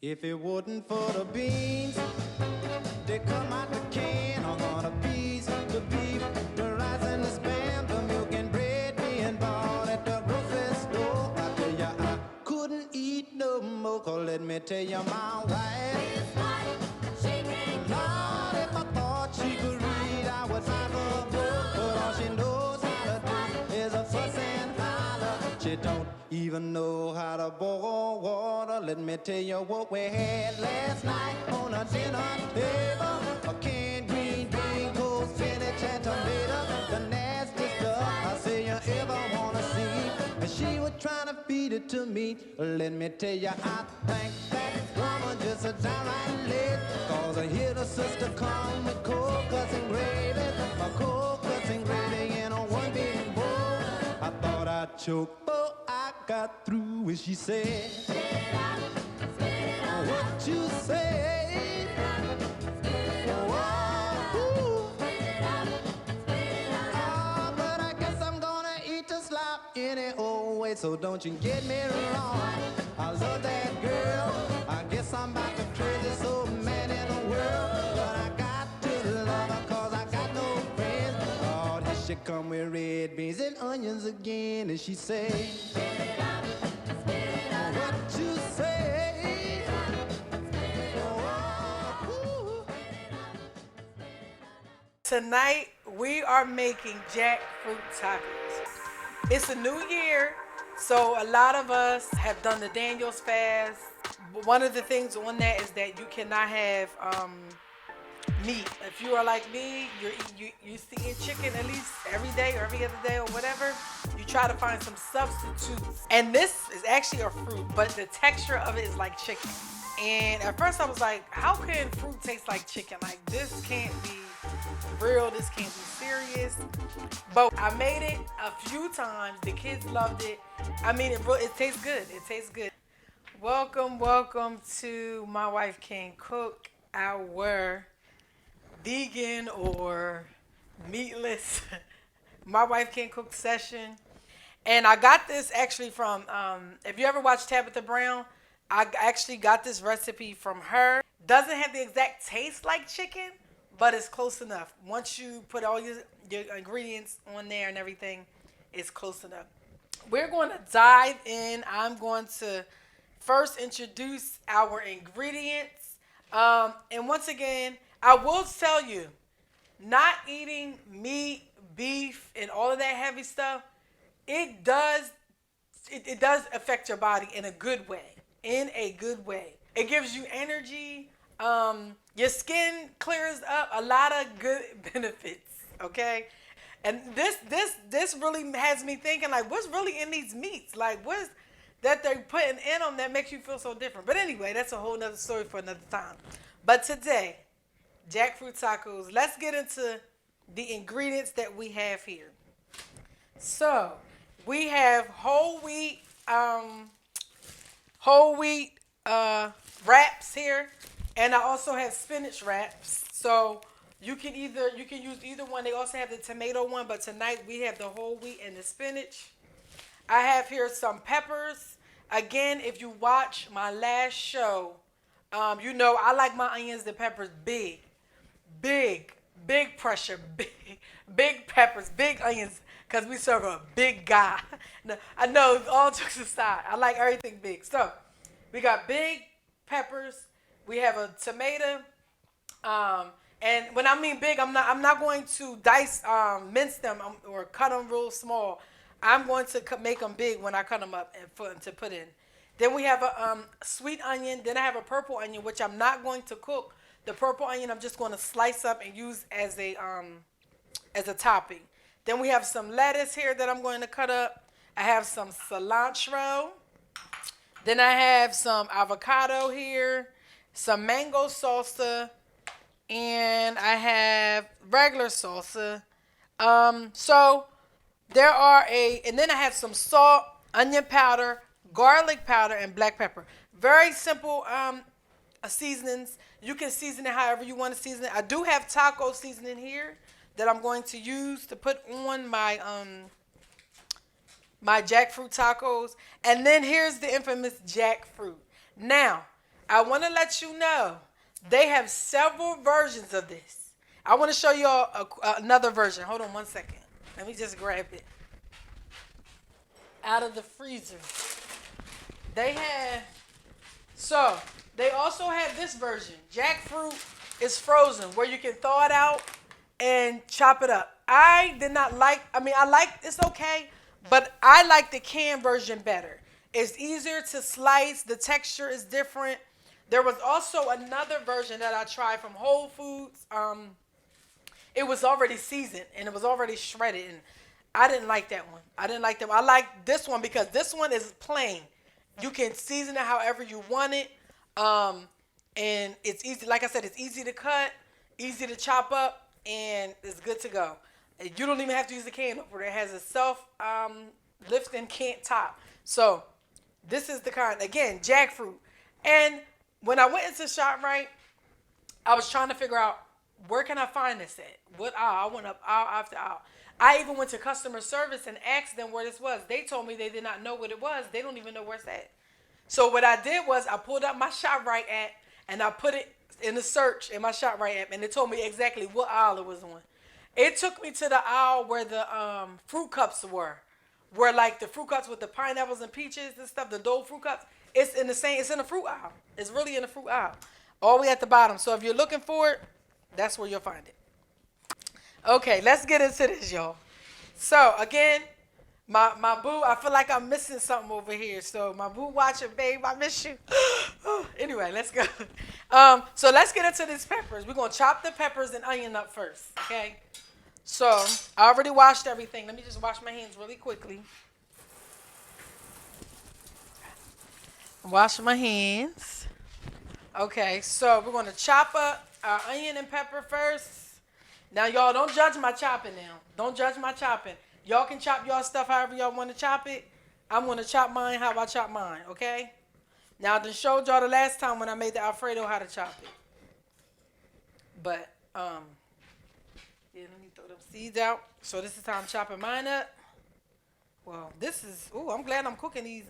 If it wasn't for the beans, they come out the can. I'm gonna peas, the beef, the rice and the spam, the milk and bread being bought at the grocery store. I tell ya, I couldn't eat no more. 'Cause let me tell you, my wife is like she can't. Lord, if I thought she could read, I would buy her a book. But all she knows how to do is a fuss and holler. She don't even know how to boil water. Let me tell you what we had last night on a dinner table. A canned green bean, cold spinach and tomato. The nasty stuff I say you ever wanna see. And she was trying to feed it to me. Let me tell you, I think that woman just a downright late. 'Cause I hear the sister come with cold cuts and gravy. A cold cuts and gravy in a one big bowl. I thought I'd choke, but I got through when she said, spit it out, what you say? Oh, but I guess I'm gonna eat the slop any old way, so don't you get me wrong. I love that girl. I guess I'm about the craziest old man in the world. But I got to love her 'cause I got no friends. Oh, here she come with red beans and onions again, and she say, what you say? Tonight, we are making jackfruit tacos. It's a new year, so a lot of us have done the Daniel's fast. But one of the things on that is that you cannot have meat. If you are like me, you're eating chicken at least every day or every other day or whatever. You try to find some substitutes. And this is actually a fruit, but the texture of it is like chicken. And at first I was like, how can fruit taste like chicken? Like, this can't be real, this can't be serious. But I made it a few times. The kids loved it. I mean, it tastes good. It tastes good. Welcome to My Wife Can Cook, our vegan or meatless My Wife Can Cook session. And I got this actually from, if you ever watched Tabitha Brown, I actually got this recipe from her. Doesn't have the exact taste like chicken, but it's close enough. Once you put all your ingredients on there and everything, it's close enough. We're going to dive in. I'm going to first introduce our ingredients. And once again, I will tell you, not eating meat, beef, and all of that heavy stuff, it does affect your body in a good way. In a good way. It gives you energy. Your skin clears up. A lot of good benefits. Okay? And this really has me thinking, like, what's really in these meats? Like, what's that they're putting in them that makes you feel so different? But anyway, that's a whole nother story for another time. But today, jackfruit tacos. Let's get into the ingredients that we have here. So, we have whole wheat wraps here, and I also have spinach wraps. So you can use either one. They also have the tomato one, but tonight we have the whole wheat and the spinach. I have here some peppers. Again, if you watch my last show, you know I like my onions and peppers big pressure, big peppers, big onions, because we serve a big guy. I know, all jokes aside, I like everything big. So we got big peppers. We have a tomato. And when I mean big, I'm not going to mince them or cut them real small. I'm going to make them big when I cut them up and to put in. Then we have a sweet onion. Then I have a purple onion, which I'm not going to cook. The purple onion I'm just going to slice up and use as a topping. Then we have some lettuce here that I'm going to cut up. I have some cilantro. Then I have some avocado here, some mango salsa, and I have regular salsa. So there are and then I have some salt, onion powder, garlic powder, and black pepper. Very simple seasonings. You can season it however you want to season it. I do have taco seasoning here that I'm going to use to put on my my jackfruit tacos. And then here's the infamous jackfruit. Now, I want to let you know they have several versions of this. I want to show you all another version. Hold on one second. Let me just grab it out of the freezer. They have, so they also have this version. Jackfruit is frozen where you can thaw it out and chop it up. I did not like, I mean, I like, it's okay, but I like the canned version better. It's easier to slice, the texture is different. There was also another version that I tried from Whole Foods. It was already seasoned and it was already shredded, and I didn't like that one. I didn't like that one. I like this one because this one is plain. You can season it however you want it. And it's easy, like I said, it's easy to cut, easy to chop up, and it's good to go. You don't even have to use the can opener. It has a self lifting can top. So this is the kind, again, jackfruit. And when I went into ShopRite, I was trying to figure out where can I find this at? What aisle? I went up aisle after aisle. I even went to customer service and asked them where this was. They told me they did not know what it was. They don't even know where it's at. So what I did was I pulled up my ShopRite app and I put it in the search in my ShopRite app, and it told me exactly what aisle it was on. It took me to the aisle where the fruit cups where like the fruit cups with the pineapples and peaches and stuff, the Dole fruit cups. It's in the same. It's in the fruit aisle. It's really in the fruit aisle, all the way at the bottom. So if you're looking for it, that's where you'll find it. Okay, let's get into this, y'all. So again, my boo, I feel like I'm missing something over here. So my boo watching, babe, I miss you. Anyway, let's go. So let's get into these peppers. We're gonna chop the peppers and onion up first. Okay. So I already washed everything. Let me just wash my hands really quickly. Wash my hands. Okay, so we're gonna chop up our onion and pepper first. Now, y'all, don't judge my chopping now. Don't judge my chopping. Y'all can chop y'all stuff however y'all want to chop it. I'm going to chop mine how I chop mine, okay? Now, I done showed y'all the last time when I made the Alfredo how to chop it. But, yeah, let me throw them seeds out. So this is how I'm chopping mine up. Well, this is, ooh, I'm glad I'm cooking these.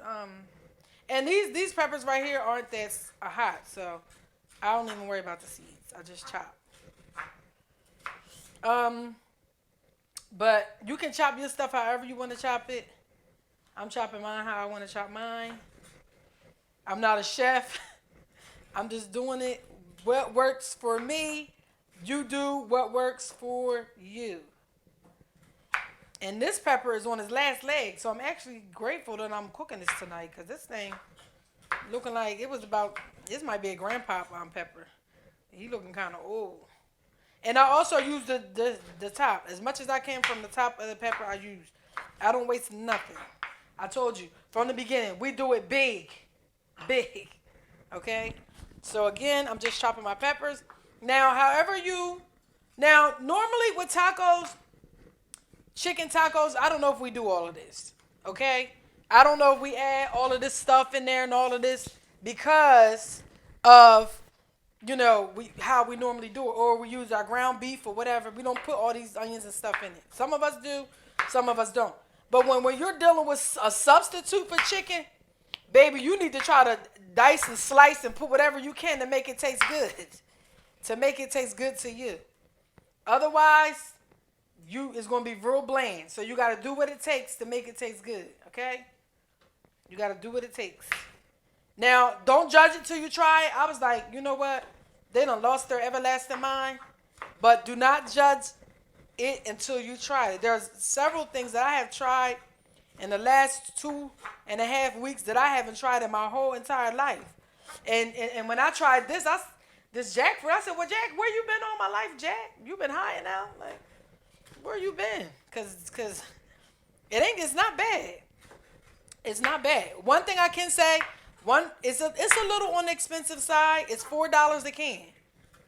And these peppers right here aren't that hot, so I don't even worry about the seeds. I just chop. But you can chop your stuff however you want to chop it. I'm chopping mine how I want to chop mine. I'm not a chef. I'm just doing it. What works for me, you do what works for you. And this pepper is on his last leg, so I'm actually grateful that I'm cooking this tonight, because this thing looking like it was about, this might be a grandpa pepper. He looking kind of old. And I also use the top. As much as I can from the top of the pepper, I use. I don't waste nothing. I told you, from the beginning, we do it big. Big. Okay? So again, I'm just chopping my peppers. Now, normally with tacos, chicken tacos, I don't know if we do all of this. Okay? I don't know if we add all of this stuff in there and all of this because of, how we normally do it, or we use our ground beef or whatever. We don't put all these onions and stuff in it. Some of us do, some of us don't. But when you're dealing with a substitute for chicken, baby, you need to try to dice and slice and put whatever you can to make it taste good. To make it taste good to you. Otherwise, it's going to be real bland. So you got to do what it takes to make it taste good, okay? You got to do what it takes. Now, don't judge it till you try it. I was like, you know what? They done lost their everlasting mind. But do not judge it until you try it. There's several things that I have tried in the last 2.5 weeks that I haven't tried in my whole entire life. And when I tried this jackfruit, I said, well, Jack, where you been all my life, Jack? You been high now? Like, where you been? Because it's not bad. It's not bad. One thing I can say, it's a little on the expensive side. It's $4 a can,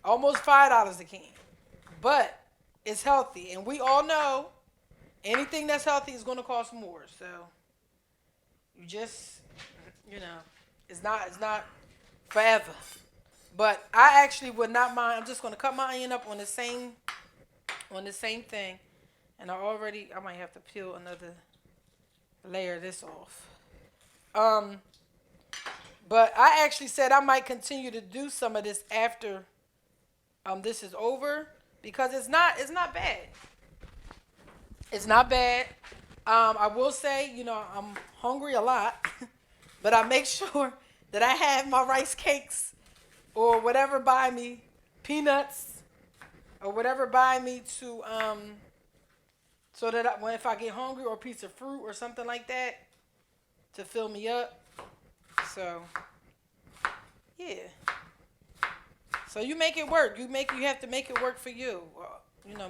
almost $5 a can, but it's healthy, and we all know anything that's healthy is going to cost more. So you just, it's not forever. But I actually would not mind. I'm just going to cut my onion up on the same thing, and I might have to peel another layer of this off. But I actually said I might continue to do some of this after this is over because it's not bad. It's not bad. I will say, I'm hungry a lot, but I make sure that I have my rice cakes or whatever by me, peanuts or whatever by me to so that if I get hungry or a piece of fruit or something like that to fill me up. So yeah. So you make it work. You have to make it work for you.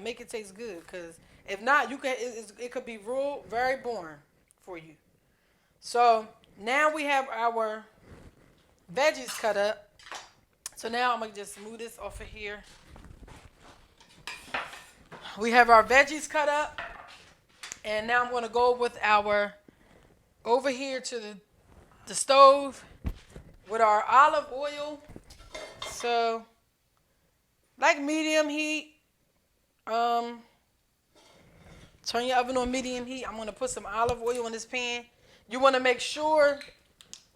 Make it taste good. Cause if not, it could be real very boring for you. So now we have our veggies cut up. So now I'm gonna just move this off of here. We have our veggies cut up, and now I'm gonna go with our over here to the stove with our olive oil. So like medium heat. Turn your oven on medium heat. I'm gonna put some olive oil in this pan. You wanna make sure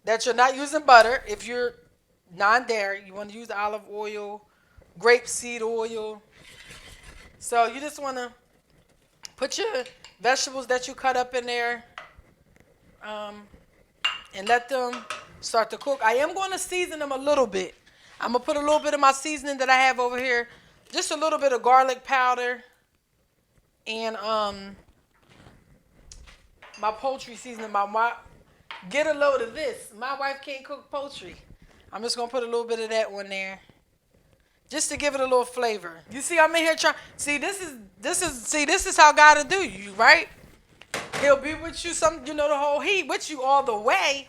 that you're not using butter. If you're non-dairy, you wanna use olive oil, grapeseed oil. So you just wanna put your vegetables that you cut up in there, and let them start to cook. I am going to season them a little bit. I'm gonna put a little bit of my seasoning that I have over here, just a little bit of garlic powder, and my poultry seasoning. Get a load of this. My wife can't cook poultry. I'm just gonna put a little bit of that on there, just to give it a little flavor. You see, I'm in here trying. See, this is how God will do you, right? He'll be with you the whole heat with you all the way,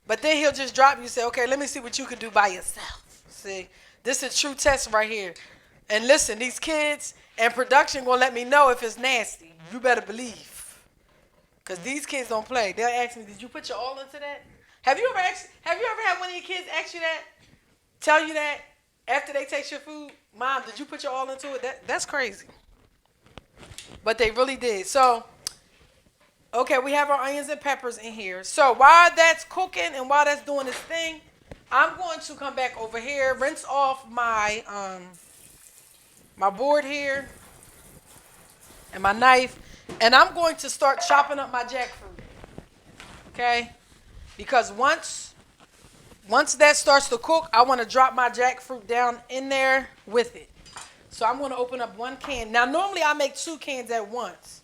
but then he'll just drop you. Say, okay, let me see what you can do by yourself. See, this is a true test right here. And listen, these kids and production gonna let me know if it's nasty. You better believe. Cause these kids don't play. They'll ask me, "Did you put your all into that?" Have you ever had one of your kids ask you that? Tell you that after they taste your food, "Mom, did you put your all into it?" That's crazy. But they really did. So, okay, we have our onions and peppers in here. So while that's cooking and while that's doing its thing, I'm going to come back over here, rinse off my my board here and my knife. And I'm going to start chopping up my jackfruit, okay? Because once that starts to cook, I want to drop my jackfruit down in there with it. So I'm going to open up one can. Now, normally I make 2 cans at once.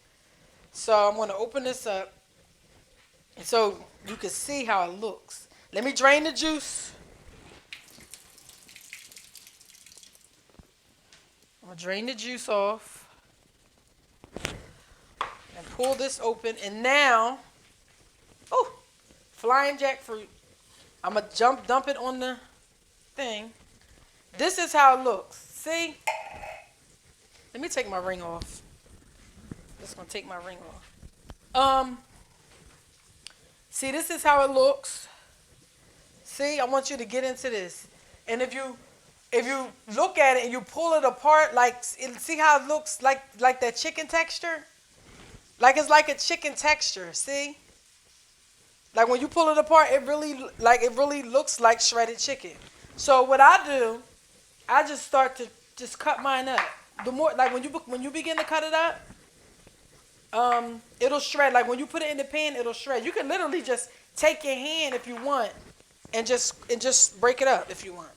So I'm going to open this up, and so you can see how it looks. Let me drain the juice. I'm going to drain the juice off. And pull this open, and now, flying jackfruit. I'm going to dump it on the thing. This is how it looks. See? Let me take my ring off. Just going to take my ring off. See, this is how it looks. See, I want you to get into this. And if you look at it and you pull it apart, see how it looks like that chicken texture? Like it's like a chicken texture, see? Like when you pull it apart, it really looks like shredded chicken. So what I do, I just start to just cut mine up. The more, like when you begin to cut it up, it'll shred. Like when you put it in the pan, it'll shred. You can literally just take your hand if you want, and just break it up if you want.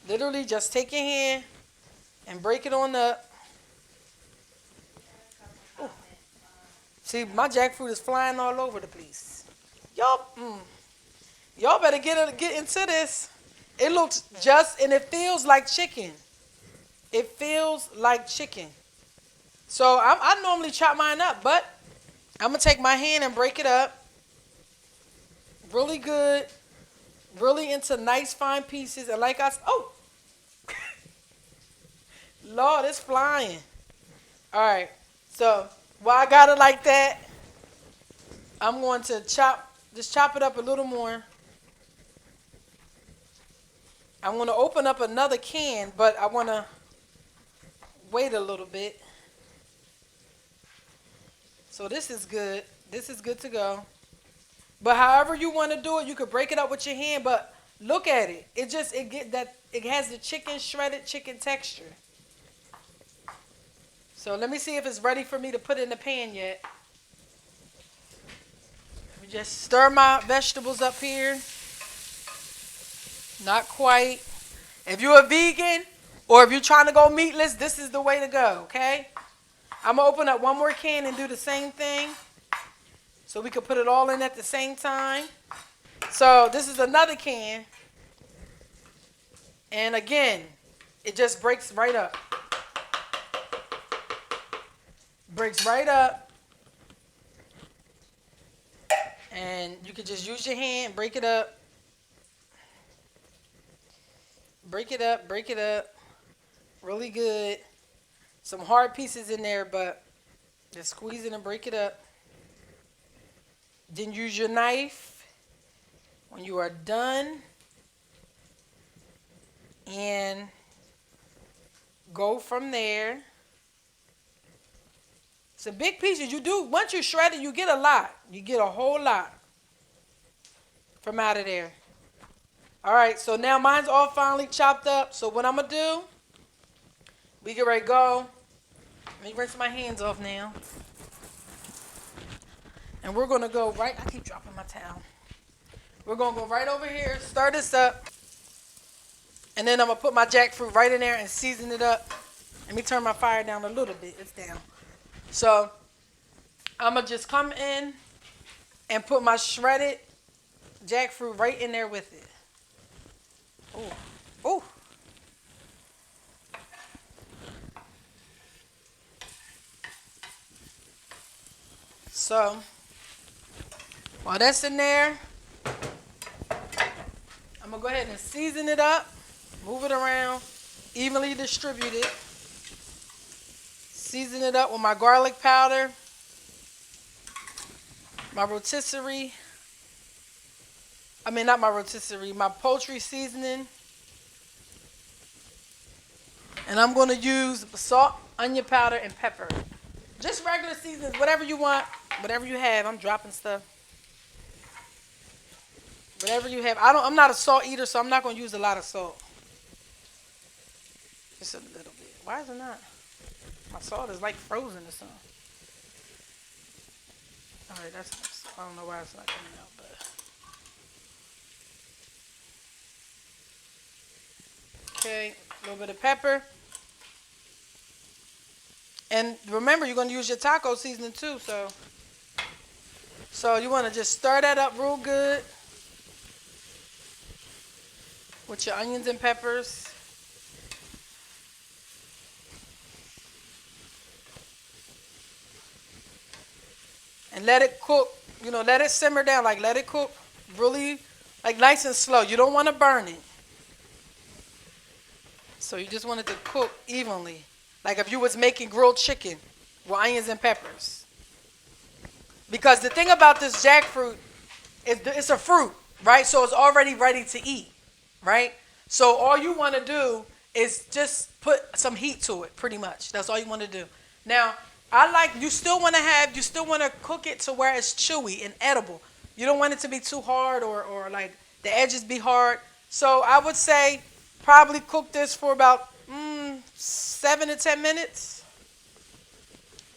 Literally, just take your hand and break it on up. See, my jackfruit is flying all over the place. Y'all better get into this. It looks and it feels like chicken. It feels like chicken. So I normally chop mine up, but I'm going to take my hand and break it up. Really good. Really into nice fine pieces. And like I said, Lord, it's flying. All right. So while I got it like that, I'm going to chop it up a little more. I'm going to open up another can, but I want to wait a little bit. So this is good. This is good to go. But however you want to do it, you could break it up with your hand. But look at it. It has the chicken shredded chicken texture. So let me see if it's ready for me to put in the pan yet. Let me just stir my vegetables up here. Not quite. If you're a vegan or if you're trying to go meatless, this is the way to go, okay? I'm going to open up one more can and do the same thing so we can put it all in at the same time. So this is another can. And again, it just breaks right up. Breaks right up. And you can just use your hand, break it up. Break it up, break it up. Really good. Some hard pieces in there, but just squeeze it and break it up. Then use your knife when you are done. And go from there. It's a big piece. You do, once you shred it, you get a lot. You get a whole lot from out of there. All right, so now mine's all finally chopped up. So what I'm going to do, we get ready to go. Let me rinse my hands off now. And we're going to go right, I keep dropping my towel. We're going to go right over here, stir this up. And then I'm going to put my jackfruit right in there and season it up. Let me turn my fire down a little bit. It's down. So I'm going to just come in and put my shredded jackfruit right in there with it. Ooh. Ooh. So while that's in there, I'm going to go ahead and season it up, move it around, evenly distribute it. Season it up with my garlic powder, my rotisserie. Not my rotisserie, my poultry seasoning. And I'm going to use salt, onion powder, and pepper. Just regular seasonings, whatever you want, whatever you have. I'm dropping stuff. Whatever you have. I'm not a salt eater, so I'm not going to use a lot of salt. Just a little bit. Why is it not? My salt is like frozen or something. All right, I don't know why it's not coming out, but. Okay, a little bit of pepper. And remember, you're going to use your taco seasoning too, so you want to just stir that up real good with your onions and peppers. And let it cook, let it simmer down, like let it cook really, like nice and slow. You don't want to burn it. So you just want it to cook evenly. Like if you was making grilled chicken with onions and peppers. Because the thing about this jackfruit is it's a fruit, right? So it's already ready to eat, right? So all you want to do is just put some heat to it, pretty much. That's all you want to do. Now, you still want to cook it to where it's chewy and edible. You don't want it to be too hard or like the edges be hard. So I would say probably cook this for about 7 to 10 minutes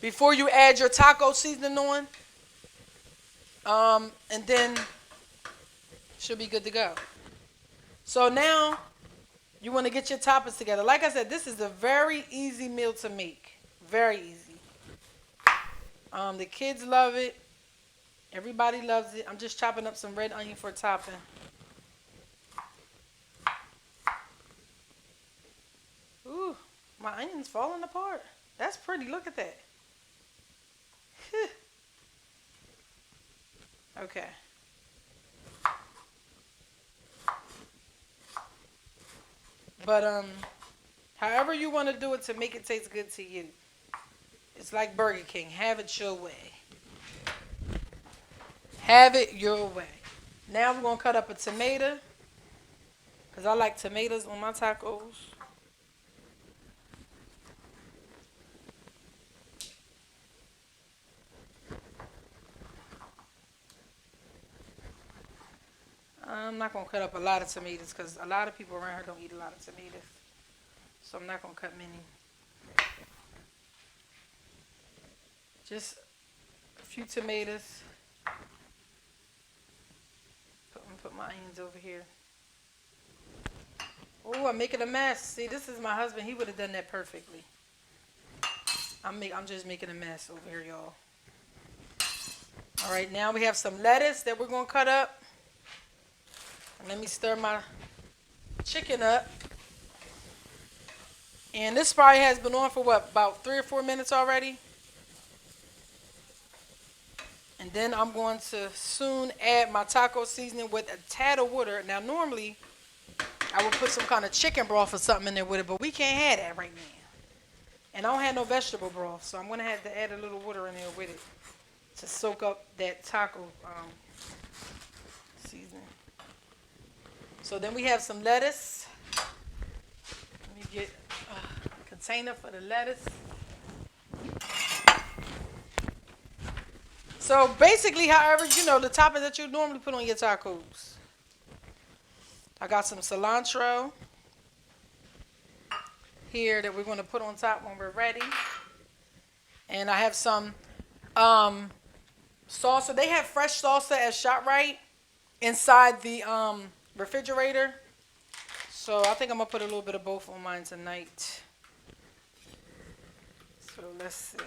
before you add your taco seasoning on. And then should be good to go. So now you want to get your toppings together. Like I said, this is a very easy meal to make. Very easy. The kids love it. Everybody loves it. I'm just chopping up some red onion for topping. Ooh, my onion's falling apart. That's pretty. Look at that. Okay. But however you want to do it to make it taste good to you. It's like Burger King. Have it your way. Have it your way. Now we're going to cut up a tomato. Because I like tomatoes on my tacos. not gonna cut up a lot of tomatoes because a lot of people around here don't eat a lot of tomatoes. So I'm not gonna cut many. Just a few tomatoes. Put my onions over here. Oh, I'm making a mess. See, this is my husband. He would have done that perfectly. I'm just making a mess over here, y'all. All right, now we have some lettuce that we're gonna cut up. And let me stir my chicken up. And this probably has been on for what, about 3 or 4 minutes already. And then I'm going to soon add my taco seasoning with a tad of water. Now, normally, I would put some kind of chicken broth or something in there with it, but we can't have that right now. And I don't have no vegetable broth, so I'm going to have to add a little water in there with it to soak up that taco seasoning. So then we have some lettuce. Let me get a container for the lettuce. So basically, however, the toppings that you normally put on your tacos. I got some cilantro here that we're going to put on top when we're ready. And I have some salsa. They have fresh salsa at ShopRite inside the refrigerator. So I think I'm going to put a little bit of both on mine tonight. So let's see.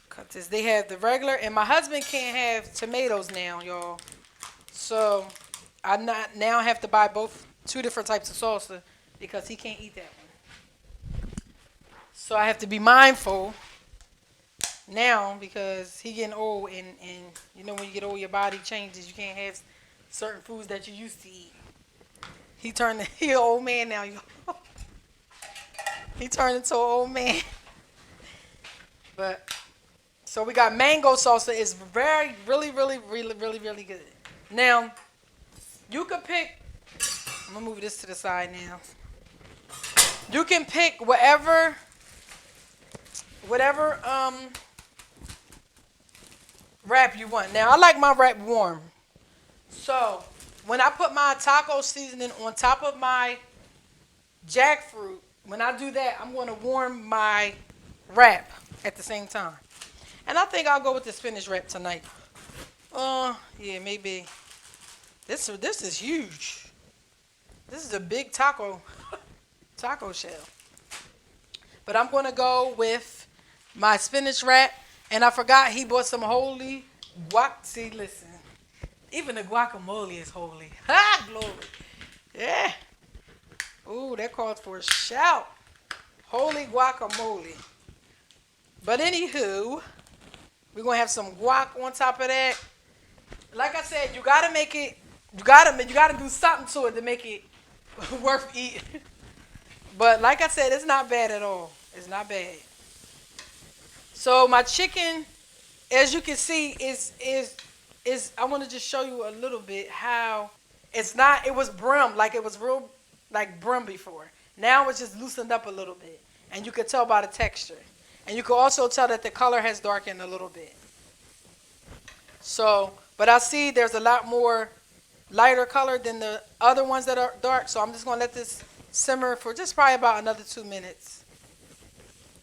Cut this. They have the regular, and my husband can't have tomatoes now, y'all. So I now have to buy two different types of salsa because he can't eat that one. So I have to be mindful now because he getting old, and when you get old, your body changes. You can't have certain foods that you used to eat. He an old man now, y'all. He turned into an old man. But so we got mango salsa. It's really good. Now, you could pick, I'm going to move this to the side now. You can pick whatever wrap you want. Now, I like my wrap warm. So, when I put my taco seasoning on top of my jackfruit, when I do that, I'm going to warm my wrap at the same time. And I think I'll go with the spinach wrap tonight. Yeah, maybe. This is huge. This is a big taco shell. But I'm going to go with my spinach wrap. And I forgot he bought some holy guac. See, listen. Even the guacamole is holy. Ha! Glory. Yeah. Ooh, that calls for a shout. Holy guacamole. But anywho, we're going to have some guac on top of that. Like I said, you got to make it, you got to do something to it to make it worth eating. But like I said, it's not bad at all. It's not bad. So my chicken, as you can see, is I want to just show you a little bit how it was brim, like it was real, like brim before. Now it's just loosened up a little bit. And you can tell by the texture. And you can also tell that the color has darkened a little bit. So, but I see there's a lot more lighter color than the other ones that are dark. So I'm just going to let this simmer for just probably about another 2 minutes.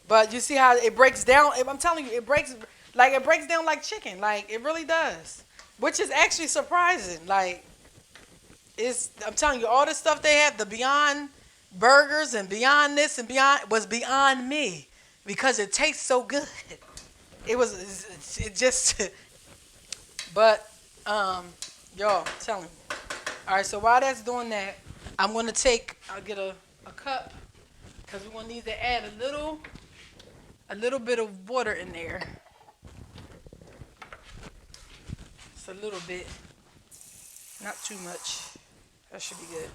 But you see how it breaks down. I'm telling you, it breaks down like chicken. Like, it really does. Which is actually surprising. Like, I'm telling you, all the stuff they have, the Beyond Burgers and Beyond this and Beyond, was beyond me. Because it tastes so good. It just, but, y'all, I'm telling you. All right, so while that's doing that, I'm going to I'll get a cup, because we're going to need to add a little bit of water in there. Just a little bit, not too much. That should be good.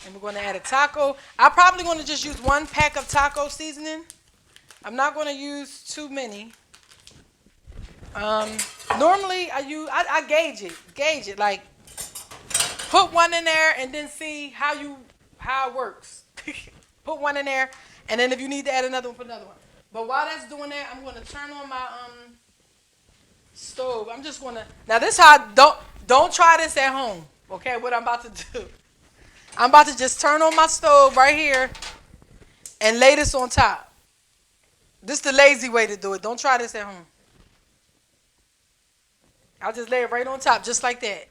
And we're going to add a taco. I'm probably going to just use 1 pack of taco seasoning. I'm not going to use too many. Normally, I gauge it. Like, put 1 in there and then see how it works. Put 1 in there, and then if you need to add another one, put another one. But while that's doing that, I'm going to turn on stove. I'm just gonna now this how don't try this at home. Okay, what I'm about to do. I'm about to just turn on my stove right here and lay this on top. This is the lazy way to do it. Don't try this at home. I'll just lay it right on top, just like that.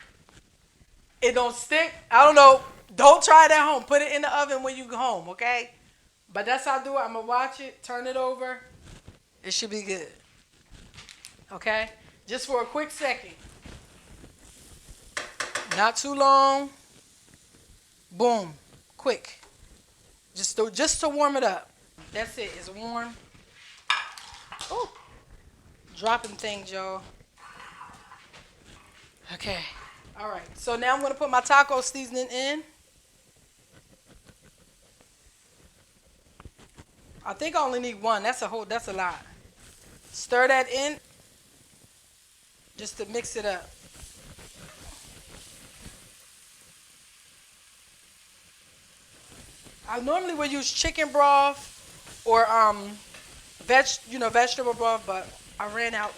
It don't stick. I don't know. Don't try it at home. Put it in the oven when you go home, okay? But that's how I do it. I'm gonna watch it, turn it over. It should be good. Okay? Just for a quick second. Not too long. Boom. Quick. Just to warm it up. That's it. It's warm. Oh, dropping things, y'all. Okay. All right. So now I'm gonna put my taco seasoning in. I think I only need one. That's a lot. Stir that in just to mix it up. I normally would use chicken broth or vegetable broth, but I ran out.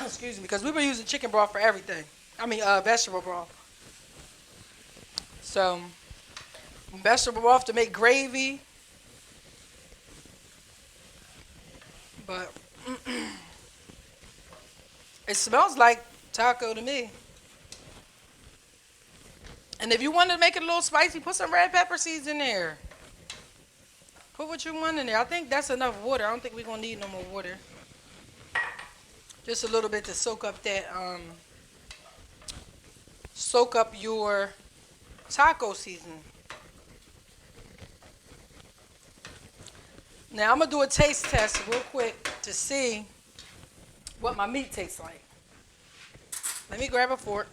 Excuse me, because we were using chicken broth for everything. I mean, vegetable broth. So, vegetable broth to make gravy, but it smells like taco to me. And if you want to make it a little spicy, put some red pepper seeds in there. Put what you want in there. I think that's enough water. I don't think we're gonna need no more water. Just a little bit to soak up your taco seasoning. Now I'm gonna do a taste test real quick to see what my meat tastes like. Let me grab a fork.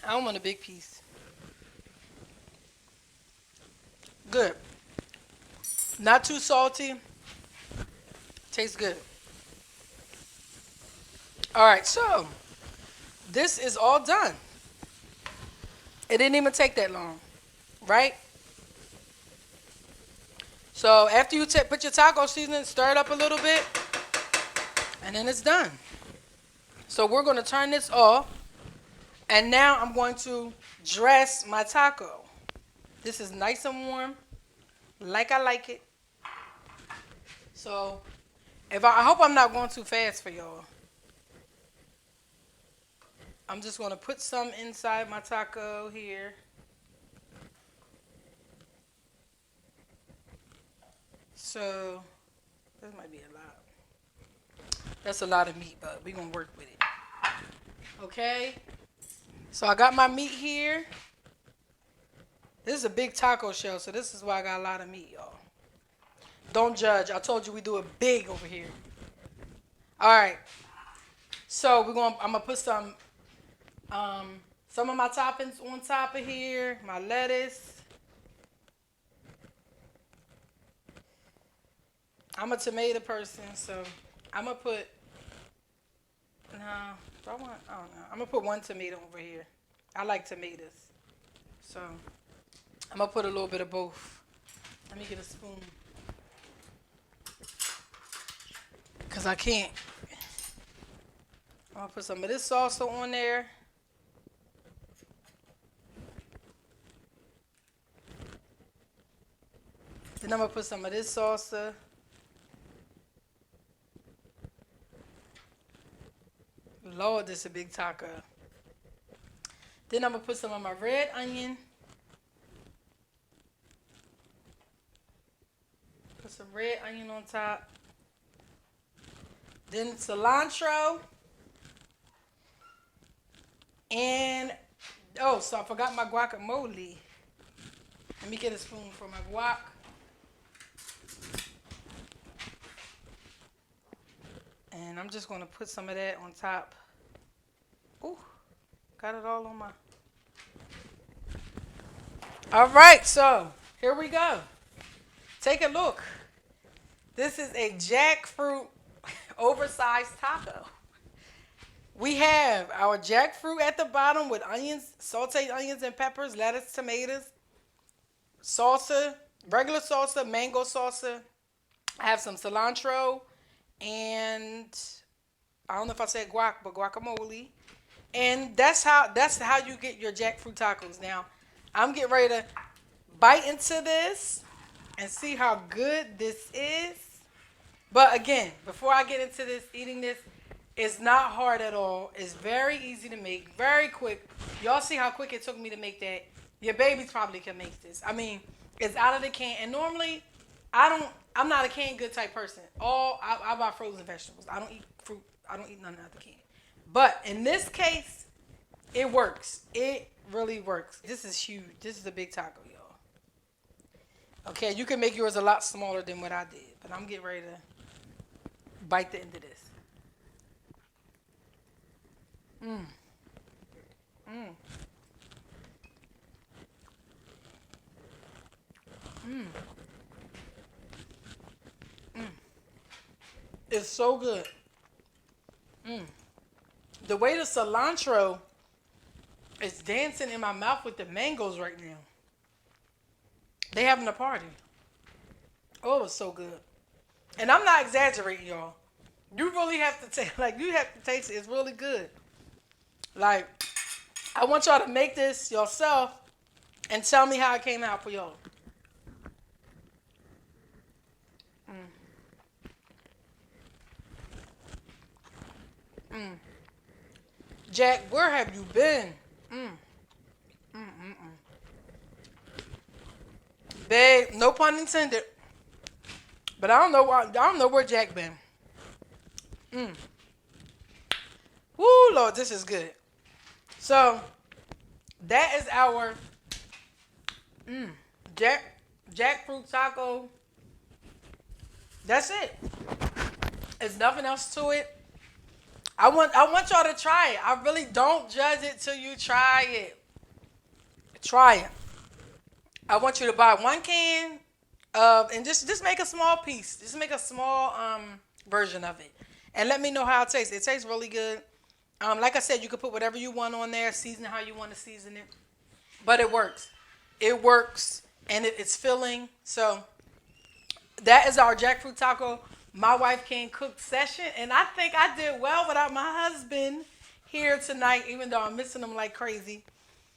I don't want a big piece. Good. Not too salty. Tastes good. All right, so this is all done. It didn't even take that long, right? So after you put your taco seasoning, stir it up a little bit, and then it's done. So we're going to turn this off, and now I'm going to dress my taco. This is nice and warm, like I like it. So I hope I'm not going too fast for y'all. I'm just going to put some inside my taco here. So this might be a lot. That's a lot of meat, but we're going to work with it. Okay. So I got my meat here. This is a big taco shell, so this is why I got a lot of meat, y'all. Don't judge. I told you we do it big over here. All right. So I'm gonna put some of my toppings on top of here. My lettuce. I'm a tomato person, so I'm gonna put. No, I don't know. I'm gonna put one tomato over here. I like tomatoes, so I'm gonna put a little bit of both. Let me get a spoon. Because I can't. I'm going to put some of this salsa on there. Then I'm going to put some of this salsa. Lord, this is a big taco. Then I'm going to put some of my red onion. Put some red onion on top. Then cilantro. And, so I forgot my guacamole. Let me get a spoon for my guac. And I'm just going to put some of that on top. Ooh, got it all on my... All right, so here we go. Take a look. This is a jackfruit oversized taco. We have our jackfruit at the bottom with onions, sauteed onions and peppers, lettuce, tomatoes, salsa, regular salsa, mango salsa, I have some cilantro and I don't know if I said guac, but guacamole. And that's how you get your jackfruit tacos. Now, I'm getting ready to bite into this and see how good this is. But again, before I get into this, eating this, it's not hard at all. It's very easy to make, very quick. Y'all see how quick it took me to make that. Your babies probably can make this. I mean, it's out of the can. And normally, I'm not a canned good type person. I buy frozen vegetables. I don't eat fruit. I don't eat none out the can. But in this case, it works. It really works. This is huge. This is a big taco, y'all. Okay, you can make yours a lot smaller than what I did. But I'm getting ready to bite the end of this. Mmm. Mmm. Mmm. Mmm. It's so good. Mmm. The way the cilantro is dancing in my mouth with the mangoes right now. They having a party. Oh, it was so good. And I'm not exaggerating, y'all. You really have to taste, like, you have to taste it. It's really good. Like, I want y'all to make this yourself and tell me how it came out for y'all. Mm. Mm. Jack, where have you been? Mm. Mm, mm, mm. Babe, no pun intended. But I don't know where Jack been. Mm. Woo, Lord, this is good. So that is our mm, Jack jackfruit taco. That's it. There's nothing else to it. I want y'all to try it. I really don't judge it till you try it. Try it. I want you to buy 1 can of and just make a small piece. Just make a small version of it. And let me know how it tastes. It tastes really good. Like I said, you can put whatever you want on there, season it how you want to season it. But it works. It works and it's filling. So that is our jackfruit taco. My wife can cook session, and I think I did well without my husband here tonight, even though I'm missing him like crazy.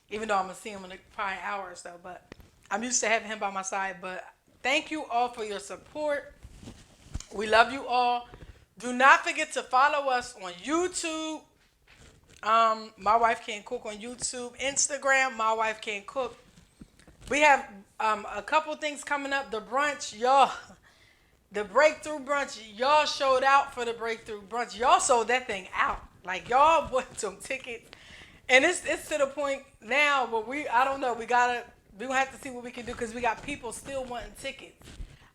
Even though I'm gonna see him in probably an hour or so, but I'm used to having him by my side. But thank you all for your support. We love you all. Do not forget to follow us on YouTube. My wife can cook on YouTube, Instagram. My wife can cook. We have a couple things coming up. The brunch, y'all. The breakthrough brunch, y'all showed out for the breakthrough brunch. Y'all sold that thing out. Like y'all bought some tickets. And it's to the point now where I don't know, we gonna have to see what we can do because we got people still wanting tickets.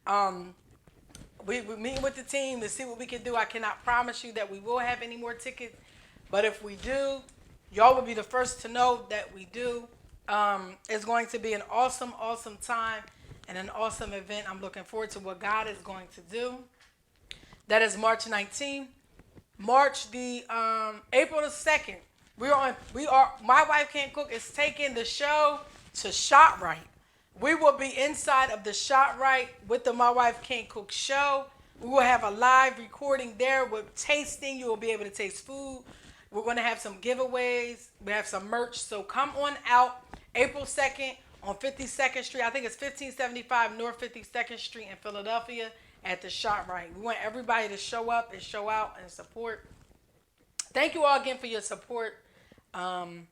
We're meeting with the team to see what we can do. I cannot promise you that we will have any more tickets, but if we do, y'all will be the first to know that we do. It's going to be an awesome, awesome time and an awesome event. I'm looking forward to what God is going to do. That is March 19th. April the 2nd. My Wife Can't Cook is taking the show to ShopRite. We will be inside of the ShopRite with the My Wife Can't Cook show. We will have a live recording there with tasting. You will be able to taste food. We're going to have some giveaways. We have some merch. So come on out April 2nd on 52nd Street. I think it's 1575 North 52nd Street in Philadelphia at the ShopRite. We want everybody to show up and show out and support. Thank you all again for your support. And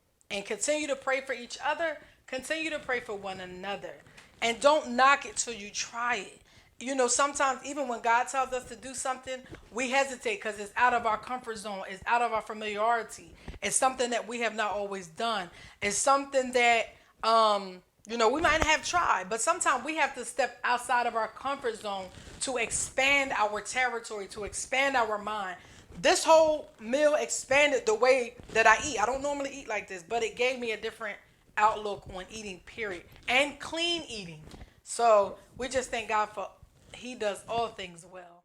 continue to pray for each other. Continue to pray for one another. And don't knock it till you try it. You know, sometimes even when God tells us to do something, we hesitate because it's out of our comfort zone. It's out of our familiarity. It's something that we have not always done. It's something that, we might have tried. But sometimes we have to step outside of our comfort zone to expand our territory, to expand our mind. This whole meal expanded the way that I eat. I don't normally eat like this, but it gave me a different outlook on eating, period. And clean eating. So we just thank God for He does all things well.